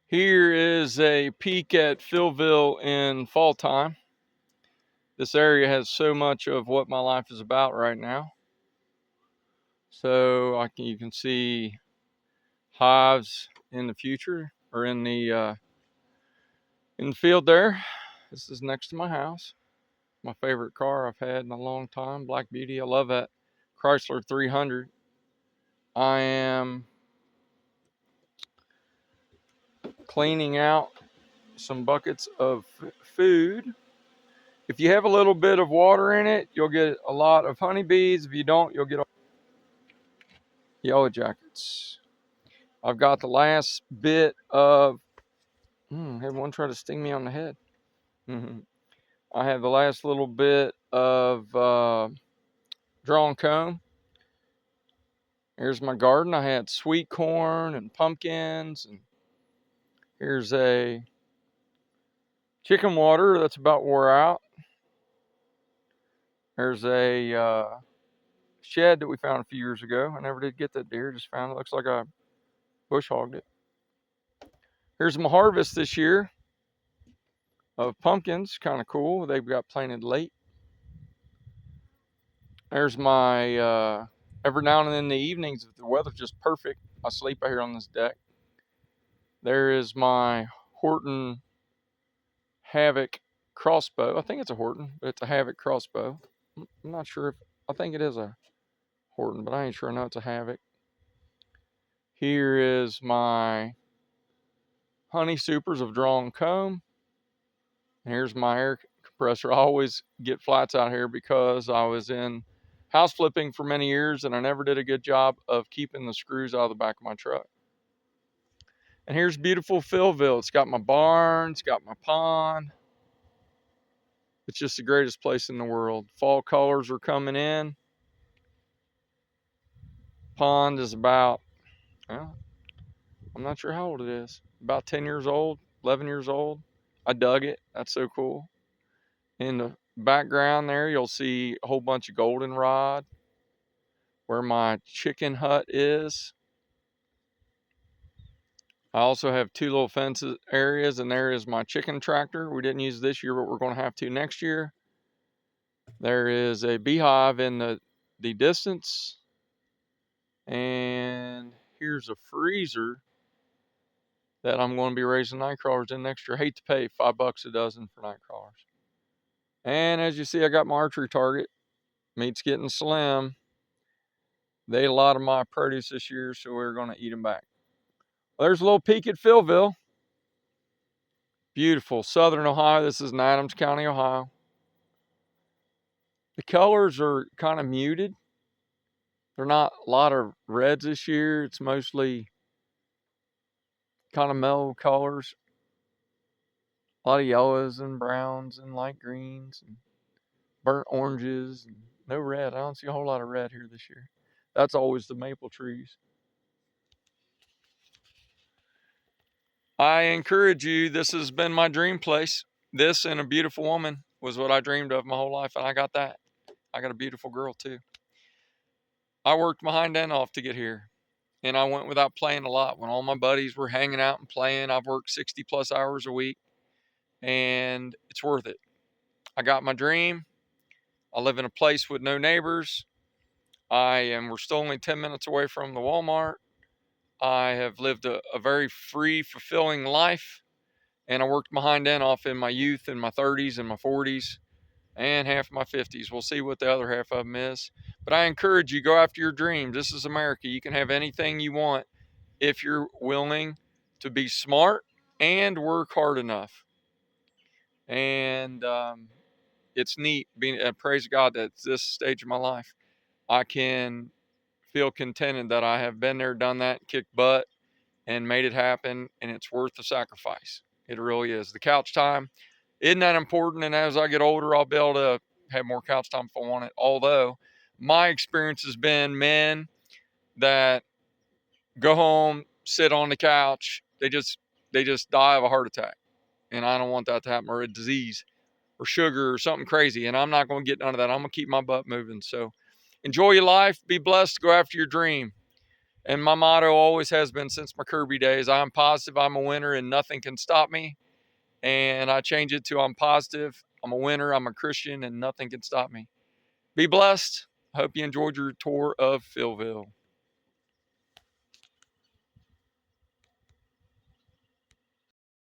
Here is a peek at Philville in fall time. This area has so much of what my life is about right now. So you can see hives in the future, or in the field there. This is next to my house. My favorite car I've had in a long time, Black Beauty. I love that Chrysler 300. I am cleaning out some buckets of food. If you have a little bit of water in it, you'll get a lot of honeybees. If you don't, you'll get yellow jackets. I've got the last bit of, had one try to sting me on the head. I have the last little bit of drawn comb. Here's my garden. I had sweet corn and pumpkins, and here's a chicken water that's about wore out. There's a shed that we found a few years ago. I never did get that deer, just found it. Looks like I bush hogged it. Here's my harvest this year of pumpkins. Kind of cool. They've got planted late. There's my, every now and then in the evenings, if the weather's just perfect, I sleep out here on this deck. There is my Horton Havoc crossbow. I think it's a Horton, but it's a Havoc crossbow. I'm not sure if, I think it is a Horton, but I ain't sure. I know it's a Havoc. Here is my honey supers of drawn comb. And here's my air compressor. I always get flats out here because I was in house flipping for many years and I never did a good job of keeping the screws out of the back of my truck. And here's beautiful Philville. It's got my barn, it's got my pond. It's just the greatest place in the world. Fall colors are coming in. Pond is about, well, I'm not sure how old it is. About 10 years old, 11 years old. I dug it. That's so cool. In the background there, you'll see a whole bunch of goldenrod where my chicken hut is. I also have two little fence areas, and there is my chicken tractor. We didn't use this year, but we're going to have to next year. There is a beehive in the distance. And here's a freezer that I'm going to be raising night crawlers in next year. I hate to pay $5 a dozen for night crawlers. And as you see, I got my archery target. Meat's getting slim. They ate a lot of my produce this year, so we're going to eat them back. Well, there's a little peek at Philville. Beautiful. Southern Ohio. This is in Adams County, Ohio. The colors are kind of muted. They're not a lot of reds this year. It's mostly kind of mellow colors. A lot of yellows and browns and light greens and burnt oranges. And no red. I don't see a whole lot of red here this year. That's always the maple trees. I encourage you, this has been my dream place. This and a beautiful woman was what I dreamed of my whole life, and I got that. I got a beautiful girl too. I worked my hind end off to get here, and I went without playing a lot. When all my buddies were hanging out and playing, I've worked 60 plus hours a week, and it's worth it. I got my dream. I live in a place with no neighbors. We're still only 10 minutes away from the Walmart. I have lived a very free, fulfilling life, and I worked my hind end off in my youth, in my 30s and my 40s, and half of my 50s. We'll see what the other half of them is. But I encourage you, go after your dreams. This is America. You can have anything you want if you're willing to be smart and work hard enough. And it's neat being, praise God that at this stage of my life, I can feel contented that I have been there, done that, kicked butt, and made it happen, and it's worth the sacrifice. It really is. The couch time isn't that important, and as I get older, I'll be able to have more couch time if I want it. Although my experience has been men that go home, sit on the couch, they just die of a heart attack, and I don't want that to happen, or a disease, or sugar, or something crazy. And I'm not going to get none of that. I'm going to keep my butt moving. So enjoy your life, be blessed, go after your dream. And my motto always has been since my Kirby days, I'm positive I'm a winner and nothing can stop me. And I change it to I'm positive, I'm a winner, I'm a Christian, and nothing can stop me. Be blessed. Hope you enjoyed your tour of Philville.